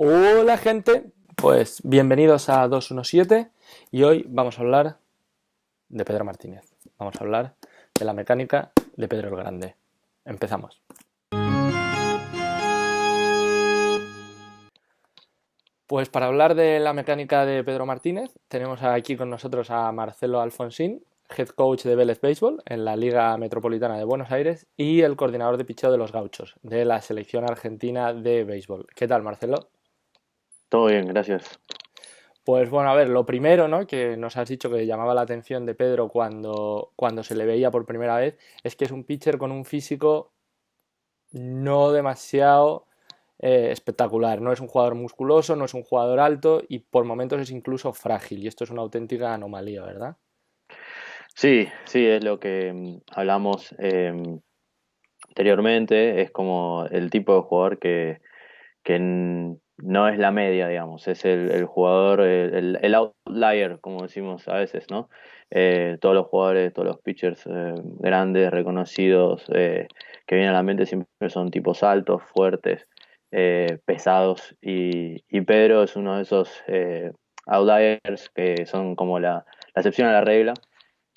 Hola gente, pues bienvenidos a 217 y hoy vamos a hablar de Pedro Martínez. Vamos a hablar de la mecánica de Pedro el Grande. Empezamos. Pues para hablar de la mecánica de Pedro Martínez tenemos aquí con nosotros a Marcelo Alfonsín, head coach de Vélez Béisbol en la Liga Metropolitana de Buenos Aires y el coordinador de picheo de los Gauchos de la selección argentina de béisbol. ¿Qué tal, Marcelo? Todo bien, gracias. Pues bueno, a ver, lo primero, ¿no? Que nos has dicho que llamaba la atención de Pedro cuando se le veía por primera vez, es que es un pitcher con un físico no demasiado espectacular. No es un jugador musculoso, no es un jugador alto y por momentos es incluso frágil. Y esto es una auténtica anomalía, ¿verdad? Sí, sí, es lo que hablamos anteriormente. Es como el tipo de jugador que no es la media, digamos. Es el jugador, el outlier, como decimos a veces, ¿no? Todos los jugadores, todos los pitchers grandes, reconocidos, que vienen a la mente siempre son tipos altos, fuertes, pesados. Y Pedro es uno de esos outliers que son como la excepción a la regla,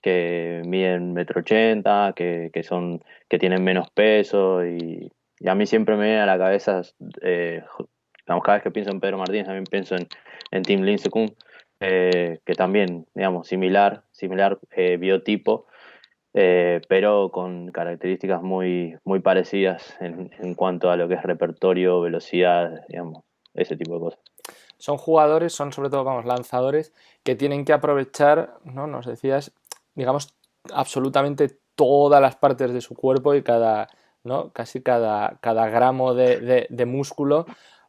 que miden 1,80 m, que tienen menos peso y a mí siempre me viene a la cabeza, eh, digamos, cada vez que pienso en Pedro Martínez también pienso en Tim Lincecum, que también, digamos, similar biotipo, pero con características muy parecidas en cuanto a lo que es repertorio, velocidad, digamos, ese tipo de cosas. Son jugadores, son sobre todo, vamos, lanzadores que tienen que aprovechar, ¿no? Nos decías, digamos, absolutamente todas las partes de su cuerpo y cada, ¿no? Casi cada gramo de músculo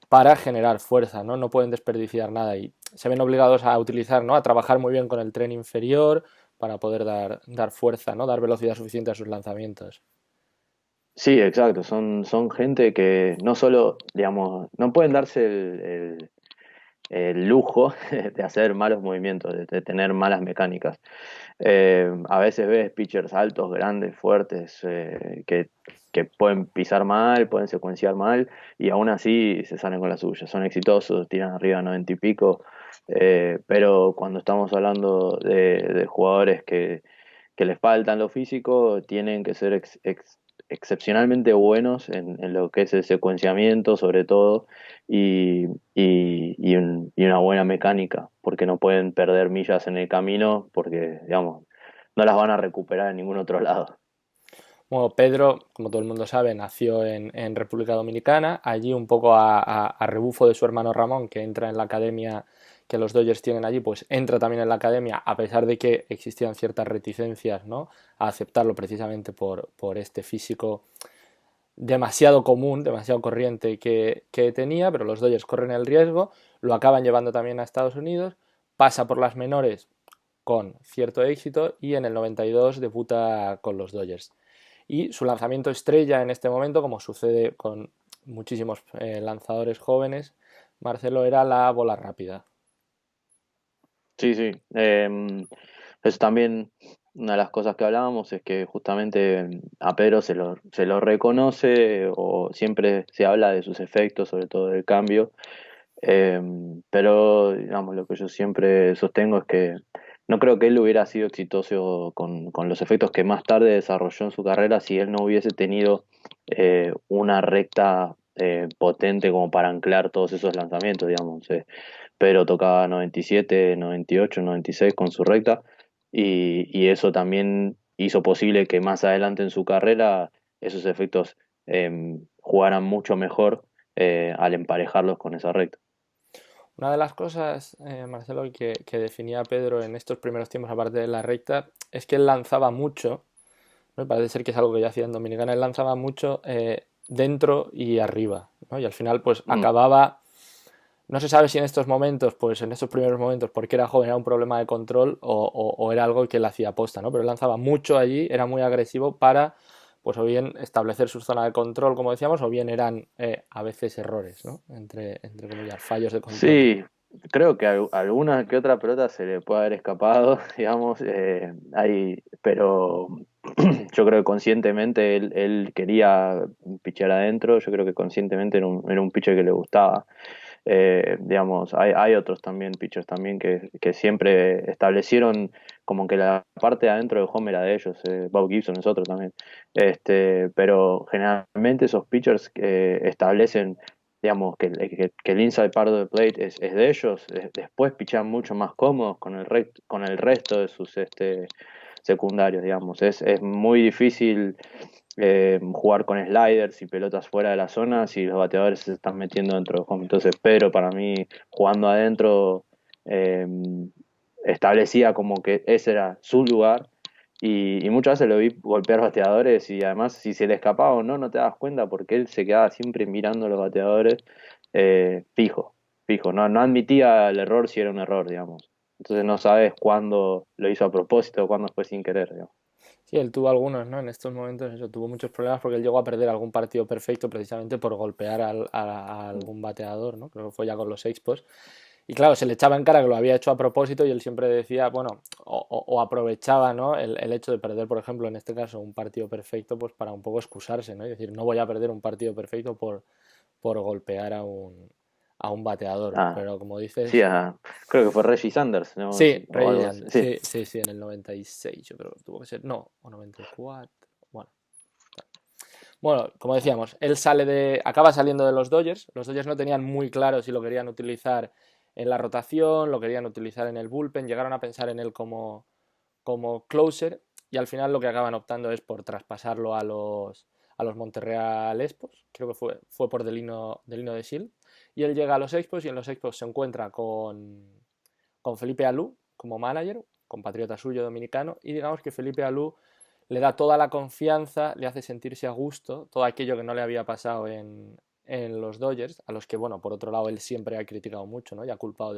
para generar fuerza, ¿no? No pueden desperdiciar nada y se ven obligados a utilizar, ¿no? A trabajar muy bien con el tren inferior para poder dar fuerza, ¿no? Dar velocidad suficiente a sus lanzamientos. Sí, exacto, son gente que no solo, digamos, no pueden darse el lujo de hacer malos movimientos, de tener malas mecánicas. A veces ves pitchers altos, grandes, fuertes, que pueden pisar mal, pueden secuenciar mal y aún así se salen con la suya. Son exitosos, tiran arriba 90 y pico, pero cuando estamos hablando de jugadores que les faltan lo físico, tienen que ser excepcionalmente buenos en lo que es el secuenciamiento, sobre todo, y una buena mecánica, porque no pueden perder millas en el camino, porque, digamos, no las van a recuperar en ningún otro lado. Bueno, Pedro, como todo el mundo sabe, nació en República Dominicana, allí un poco a rebufo de su hermano Ramón, que entra en la academia que los Dodgers tienen allí, pues entra también en la academia, a pesar de que existían ciertas reticencias, ¿no? A aceptarlo precisamente por este físico demasiado común, demasiado corriente que tenía, pero los Dodgers corren el riesgo, lo acaban llevando también a Estados Unidos, pasa por las menores con cierto éxito y en el 92 debuta con los Dodgers. Y su lanzamiento estrella en este momento, como sucede con muchísimos lanzadores jóvenes, Marcelo, era la bola rápida. Sí, sí. Eso también, una de las cosas que hablábamos es que justamente a Pedro se lo reconoce o siempre se habla de sus efectos, sobre todo del cambio. Eh, pero, digamos, lo que yo siempre sostengo es que no creo que él hubiera sido exitoso con los efectos que más tarde desarrolló en su carrera si él no hubiese tenido una recta potente como para anclar todos esos lanzamientos, digamos. Pero tocaba 97, 98, 96 con su recta y eso también hizo posible que más adelante en su carrera esos efectos jugaran mucho mejor al emparejarlos con esa recta. Una de las cosas, Marcelo, que definía a Pedro en estos primeros tiempos, aparte de la recta, es que él lanzaba mucho, ¿no? Y parece ser que es algo que ya hacía en Dominicana, él lanzaba mucho dentro y arriba, ¿no? Y al final, pues Mm. acababa. No se sabe si en estos momentos, pues en estos primeros momentos, porque era joven, era un problema de control o era algo que él hacía aposta, ¿no? Pero él lanzaba mucho allí, era muy agresivo para, pues o bien establecer su zona de control, como decíamos, o bien eran a veces errores, ¿no? Entre comillas, fallos de control. Sí, creo que alguna que otra pelota se le puede haber escapado, digamos, pero yo creo que conscientemente él quería pichar adentro, yo creo que conscientemente era un pitcher que le gustaba. Digamos, hay otros también, pitchers también, que siempre establecieron como que la parte de adentro del home era de ellos. Bob Gibson es otro también. Pero generalmente esos pitchers establecen, digamos, que el inside part of the plate es de ellos. Después pichan mucho más cómodos con el resto de sus secundarios, digamos. Es muy difícil jugar con sliders y pelotas fuera de la zona si los bateadores se están metiendo dentro del home. Entonces, Pedro para mí, jugando adentro, eh, establecía como que ese era su lugar y muchas veces lo vi golpear bateadores y además si se le escapaba o no, no te das cuenta porque él se quedaba siempre mirando a los bateadores fijo, fijo. No admitía el error si era un error, digamos. Entonces no sabes cuándo lo hizo a propósito o cuándo fue sin querer, digamos. Sí, él tuvo algunos, ¿no? En estos momentos eso, tuvo muchos problemas porque él llegó a perder algún partido perfecto precisamente por golpear a algún bateador, ¿no? Creo que fue ya con los Expos. Y claro, se le echaba en cara que lo había hecho a propósito y él siempre decía, bueno, o aprovechaba, ¿no? El hecho de perder, por ejemplo, en este caso, un partido perfecto, pues para un poco excusarse, ¿no? Y decir, no voy a perder un partido perfecto por golpear a un bateador. Ah, Pero como sí, dices, creo que fue Reggie Sanders, ¿no? sí, O Reggie algo así. Jackson, Sí, sí, sí, sí, en el 96 yo creo que tuvo que ser, no, o 94, bueno. Bueno, como decíamos, acaba saliendo de los Dodgers no tenían muy claro si lo querían utilizar en la rotación, lo querían utilizar en el bullpen, llegaron a pensar en él como closer y al final lo que acaban optando es por traspasarlo a los Montreal Expos, creo que fue por Delino de Shield, y él llega a los Expos y en los Expos se encuentra con Felipe Alou como manager, compatriota suyo dominicano, y digamos que Felipe Alou le da toda la confianza, le hace sentirse a gusto, todo aquello que no le había pasado en los Dodgers, a los que, bueno, por otro lado, él siempre ha criticado mucho, ¿no? Y ha culpado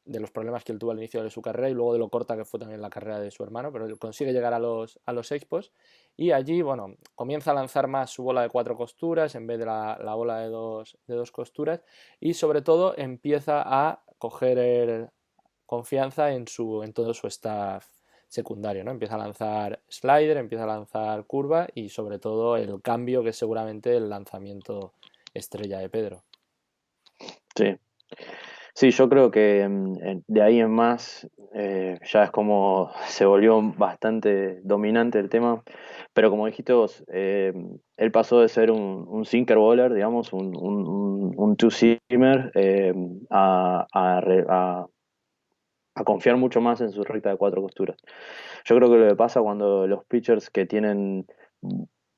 de los problemas que él tuvo al inicio de su carrera y luego de lo corta que fue también la carrera de su hermano, pero él consigue llegar a los Expos y allí, bueno, comienza a lanzar más su bola de 4 costuras en vez de la bola de dos costuras y sobre todo empieza a coger confianza en todo su staff secundario, ¿no? Empieza a lanzar slider, empieza a lanzar curva y sobre todo el cambio que es seguramente el lanzamiento estrella de Pedro. sí. Sí, yo creo que de ahí en más ya es como se volvió bastante dominante el tema, pero como dijiste vos, él pasó de ser un sinker bowler, digamos, un two-seamer, a confiar mucho más en su recta de 4 costuras. Yo creo que lo que pasa cuando los pitchers que tienen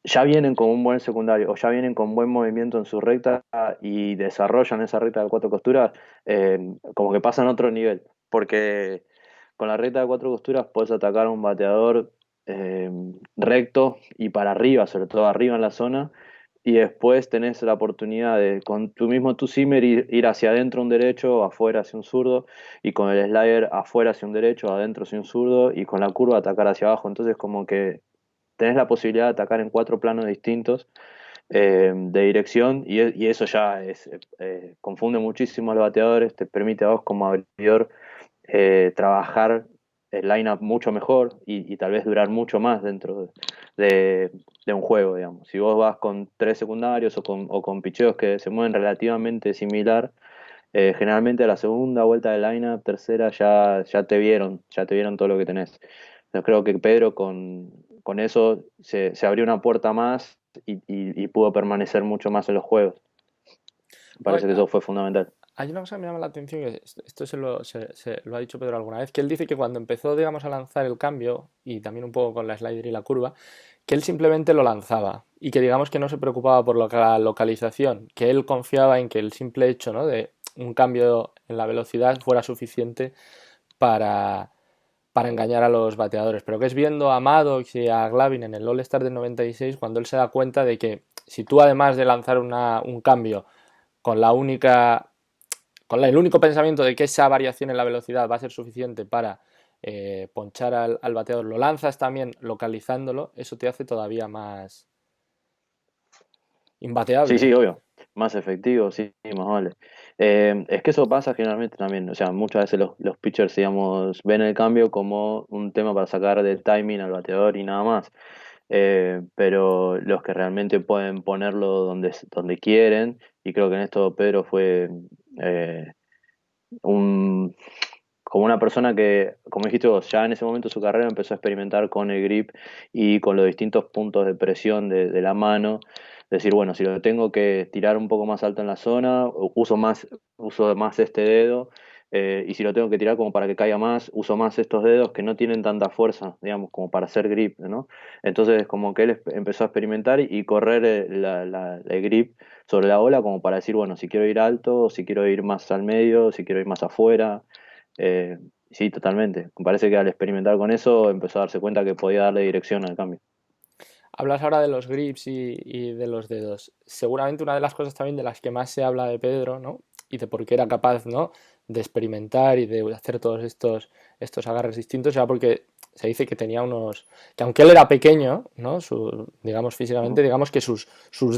ya vienen con un buen secundario o ya vienen con buen movimiento en su recta y desarrollan esa recta de 4 costuras, como que pasan a otro nivel. Porque con la recta de 4 costuras puedes atacar a un bateador eh, recto y para arriba, sobre todo arriba en la zona, y después tenés la oportunidad de con tu mismo two-seamer ir hacia adentro un derecho, afuera hacia un zurdo, y con el slider afuera hacia un derecho, adentro hacia un zurdo, y con la curva atacar hacia abajo. Entonces como que tenés la posibilidad de atacar en 4 planos distintos de dirección y eso ya confunde muchísimo a los bateadores, te permite a vos como abridor trabajar el lineup mucho mejor y tal vez durar mucho más dentro de un juego, digamos. Si vos vas con 3 secundarios o con picheos que se mueven relativamente similar, generalmente a la segunda vuelta del lineup, tercera, ya te vieron todo lo que tenés. Yo creo que Pedro con eso se abrió una puerta más y pudo permanecer mucho más en los juegos. Me Bueno, parece que eso fue fundamental. hay una cosa que me llama la atención, que esto se lo ha dicho Pedro alguna vez, que él dice que cuando empezó, digamos, a lanzar el cambio, y también un poco con la slider y la curva, que él simplemente lo lanzaba y que digamos que no se preocupaba por la localización, que él confiaba en que el simple hecho, ¿no? de un cambio en la velocidad fuera suficiente para, para engañar a los bateadores, pero que es viendo a Maddox y a Glavine en el All-Star del 96 cuando él se da cuenta de que si tú además de lanzar un cambio con la única el único pensamiento de que esa variación en la velocidad va a ser suficiente para ponchar al bateador, lo lanzas también localizándolo, eso te hace todavía más Sí, sí, imbateable. obvio. Más efectivo, sí, sí, más vale. Es que eso pasa generalmente también. O sea, muchas veces los pitchers, digamos, ven el cambio como un tema para sacar del timing al bateador y nada más. Pero los que realmente pueden ponerlo donde quieren y creo que en esto Pedro fue eh, un, como una persona que, como dijiste vos, ya en ese momento de su carrera empezó a experimentar con el grip y con los distintos puntos de presión de la mano. Decir, bueno, si lo tengo que tirar un poco más alto en la zona, uso más este dedo, y si lo tengo que tirar como para que caiga más, uso más estos dedos que no tienen tanta fuerza, digamos, como para hacer grip, ¿no? Entonces, como que él empezó a experimentar y correr el grip sobre la ola como para decir, bueno, si quiero ir alto, si quiero ir más al medio, si quiero ir más afuera. Eh, sí, totalmente. Me parece que al experimentar con eso empezó a darse cuenta que podía darle dirección al cambio. Hablas ahora de los grips y de los dedos. Seguramente una de las cosas también de las que más se habla de Pedro, ¿no? Y de por qué era capaz, ¿no? De experimentar y de hacer todos estos agarres distintos, era porque se dice que tenía unos, que aunque él era pequeño, ¿no? Digamos físicamente, Ujú. digamos que sus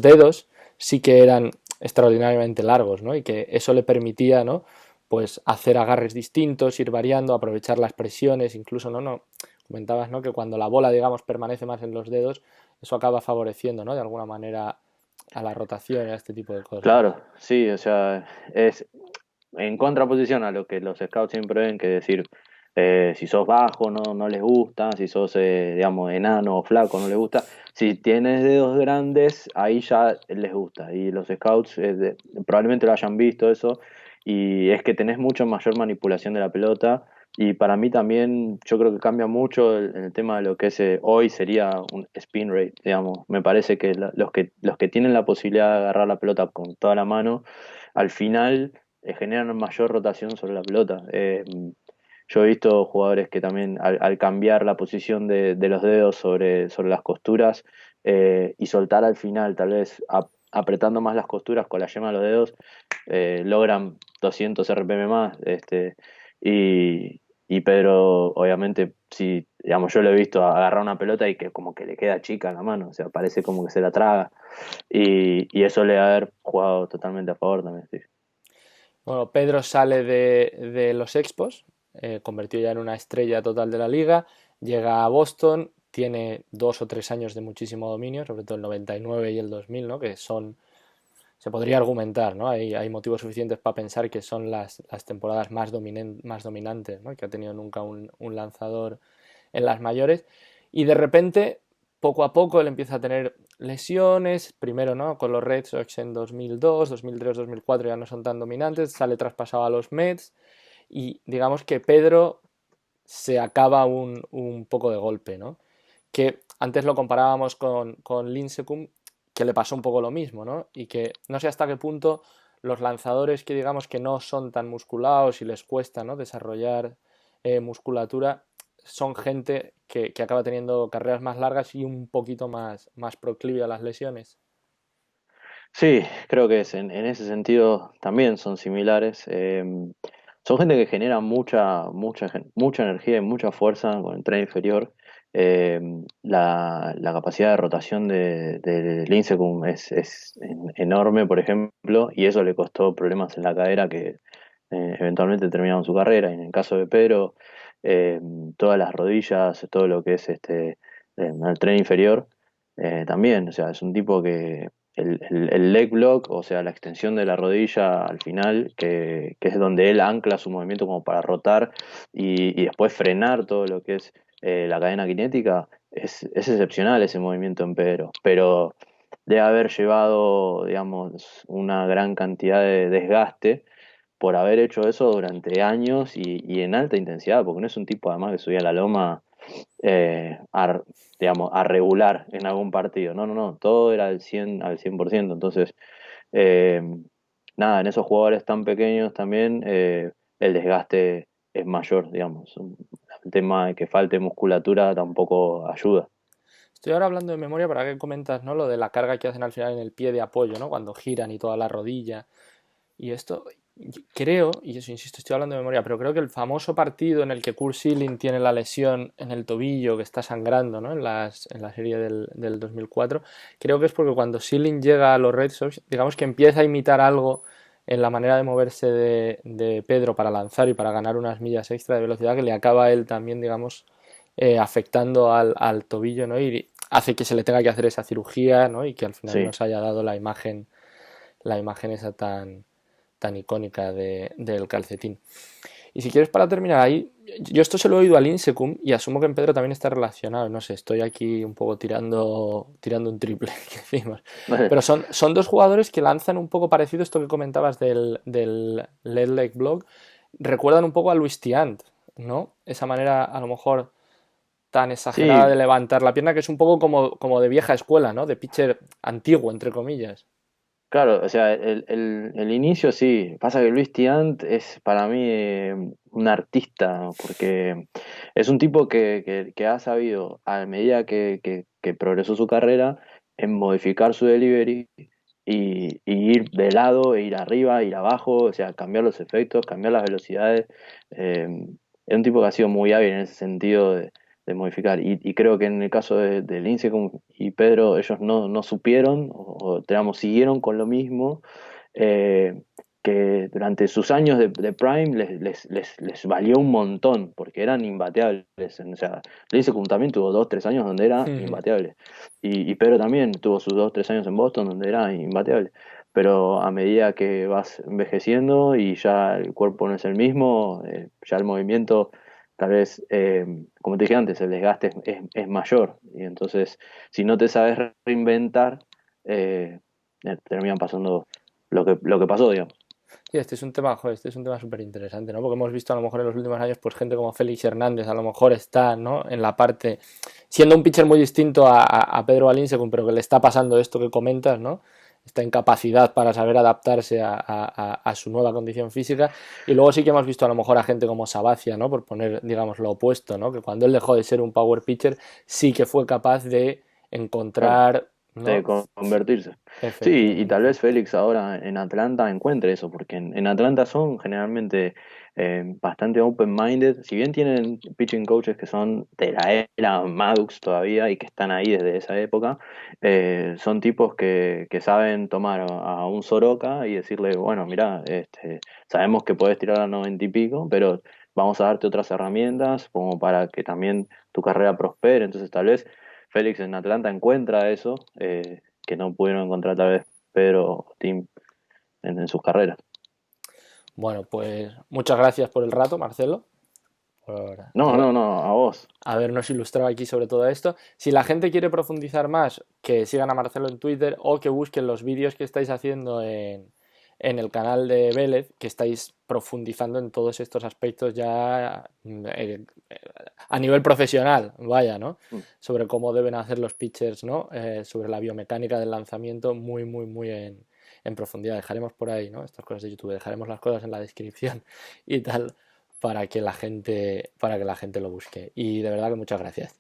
dedos sí que eran extraordinariamente largos, ¿no? Y que eso le permitía, ¿no? Pues hacer agarres distintos, ir variando, aprovechar las presiones, incluso, ¿no? Comentabas, ¿no? Que cuando la bola, digamos, permanece más en los dedos, eso acaba favoreciendo, ¿no? De alguna manera a la rotación y a este tipo de cosas. Claro, sí, o sea, es en contraposición a lo que los scouts siempre ven, que decir, si sos bajo no les gusta, si sos, digamos, enano o flaco no les gusta, si tienes dedos grandes, ahí ya les gusta. Y los scouts probablemente lo hayan visto eso, y es que tenés mucho mayor manipulación de la pelota. Y para mí también, yo creo que cambia mucho el tema de lo que es hoy sería un spin rate, digamos. Me parece que los que tienen la posibilidad de agarrar la pelota con toda la mano, al final generan mayor rotación sobre la pelota. Yo he visto jugadores que también al cambiar la posición de los dedos sobre las costuras, y soltar al final, tal vez apretando más las costuras con la yema de los dedos, logran 200 RPM más. Y Pedro, obviamente, sí, digamos, yo lo he visto agarrar una pelota y que como que le queda chica en la mano, o sea, parece como que se la traga. Y eso le ha haber jugado totalmente a favor también, sí. Bueno, Pedro sale de los Expos, convertido ya en una estrella total de la liga, llega a Boston, tiene 2 o 3 años de muchísimo dominio, sobre todo el 99 y el 2000, ¿no? Que son, se podría argumentar, ¿no? Hay motivos suficientes para pensar que son las temporadas más dominantes, ¿no? Que ha tenido nunca un lanzador en las mayores. Y de repente, poco a poco, él empieza a tener lesiones, primero, ¿no? Con los Red Sox en 2002, 2003, 2004 ya no son tan dominantes, sale traspasado a los Mets y digamos que Pedro se acaba un poco de golpe, ¿no? Que antes lo comparábamos con Lincecum, que le pasó un poco lo mismo, ¿no? Y que no sé hasta qué punto los lanzadores que digamos que no son tan musculados y les cuesta, ¿no? Desarrollar musculatura, son gente que acaba teniendo carreras más largas y un poquito más proclive a las lesiones. Sí, creo que en ese sentido también son similares. Son gente que genera mucha energía y mucha fuerza con el tren inferior. Eh, la capacidad de rotación de Lincecum es enorme, por ejemplo, y eso le costó problemas en la cadera que eventualmente terminaron su carrera. Y en el caso de Pedro, eh, todas las rodillas, todo lo que es el tren inferior, también, o sea, es un tipo que el leg block, o sea, la extensión de la rodilla al final, que es donde él ancla su movimiento como para rotar y después frenar todo lo que es la cadena cinética, es excepcional ese movimiento en Pedro, pero debe haber llevado, digamos, una gran cantidad de desgaste por haber hecho eso durante años y en alta intensidad, porque no es un tipo además que subía a la loma, digamos, a regular en algún partido. No, todo era al 100%. Entonces, eh, nada, en esos jugadores tan pequeños también, el desgaste es mayor, digamos. El tema de que falte musculatura tampoco ayuda. Estoy ahora hablando de memoria para que comentas, ¿no? Lo de la carga que hacen al final en el pie de apoyo, ¿no? Cuando giran y toda la rodilla. Y esto, creo, y eso insisto, estoy hablando de memoria, pero creo que el famoso partido en el que Kurt Schilling tiene la lesión en el tobillo que está sangrando, ¿no? En la serie del 2004, creo que es porque cuando Schilling llega a los Red Sox, digamos que empieza a imitar algo en la manera de moverse de Pedro para lanzar y para ganar unas millas extra de velocidad que le acaba a él también, digamos, afectando al tobillo, ¿no? Y hace que se le tenga que hacer esa cirugía, ¿no? Y que al final Sí. nos haya dado la imagen la imagen esa tan icónica del calcetín. Y si quieres, para terminar ahí, yo esto se lo he oído al Insecum y asumo que en Pedro también está relacionado. No sé, estoy aquí un poco tirando un triple, que decimos. Pero son dos jugadores que lanzan un poco parecido a esto que comentabas del Led Leg Blog. Recuerdan un poco a Luis Tiant, ¿no? Esa manera, a lo mejor, tan exagerada de Sí, levantar la pierna, que es un poco como de vieja escuela, ¿no? De pitcher antiguo, entre comillas. claro, o sea, el inicio sí. Pasa que Luis Tiant es para mí un artista, porque es un tipo que ha sabido, a medida que progresó su carrera, en modificar su delivery y ir de lado, e ir arriba, ir abajo, o sea, cambiar los efectos, cambiar las velocidades. Eh, es un tipo que ha sido muy hábil en ese sentido de modificar. Y creo que en el caso de Lince y Pedro, ellos no supieron o, digamos, siguieron con lo mismo, eh, que durante sus años de Prime les valió un montón, porque eran imbateables. O sea, Lince también tuvo 2, 3 años donde era imbateable. Y Pedro también tuvo sus 2, 3 años en Boston donde era imbateable. Pero a medida que vas envejeciendo y ya el cuerpo no es el mismo, ya el movimiento tal vez, como te dije antes, el desgaste es mayor. Y entonces, si no te sabes reinventar, terminan pasando lo que pasó, digamos. Sí, este es un tema, joder, este es un tema súper interesante, ¿no? Porque hemos visto a lo mejor en los últimos años, pues gente como Félix Hernández, a lo mejor está, ¿no? En la parte, siendo un pitcher muy distinto a Pedro Alinsecum, pero que le está pasando esto que comentas, ¿no? Esta incapacidad para saber adaptarse a su nueva condición física. Y luego sí que hemos visto a lo mejor a gente como Sabathia, ¿no? Por poner, digamos, lo opuesto, ¿no? Que cuando él dejó de ser un power pitcher, sí que fue capaz de Claro. encontrar, De ¿no? convertirse. Sí, y tal Efectivamente. vez Félix ahora en Atlanta encuentre eso, porque en Atlanta son generalmente bastante open-minded. Si bien tienen pitching coaches que son de la era Maddox todavía y que están ahí desde esa época, son tipos que saben tomar a un Soroka y decirle, bueno, mira, sabemos que podés tirar a 90 y pico, pero vamos a darte otras herramientas como para que también tu carrera prospere. Entonces, tal vez Félix en Atlanta encuentra eso, que no pudieron encontrar tal vez Pedro o Tim en sus carreras. Bueno, pues muchas gracias por el rato, Marcelo, por No, no, no, a vos. habernos ilustrado aquí sobre todo esto. Si la gente quiere profundizar más, que sigan a Marcelo en Twitter o que busquen los vídeos que estáis haciendo en el canal de Vélez, que estáis profundizando en todos estos aspectos ya a nivel profesional, vaya, ¿no? Mm. Sobre cómo deben hacer los pitchers, ¿no? Sobre la biomecánica del lanzamiento, muy, muy, muy en profundidad. Dejaremos por ahí, ¿no? Estas cosas de YouTube, dejaremos las cosas en la descripción y tal para que la gente lo busque. Y de verdad que muchas gracias.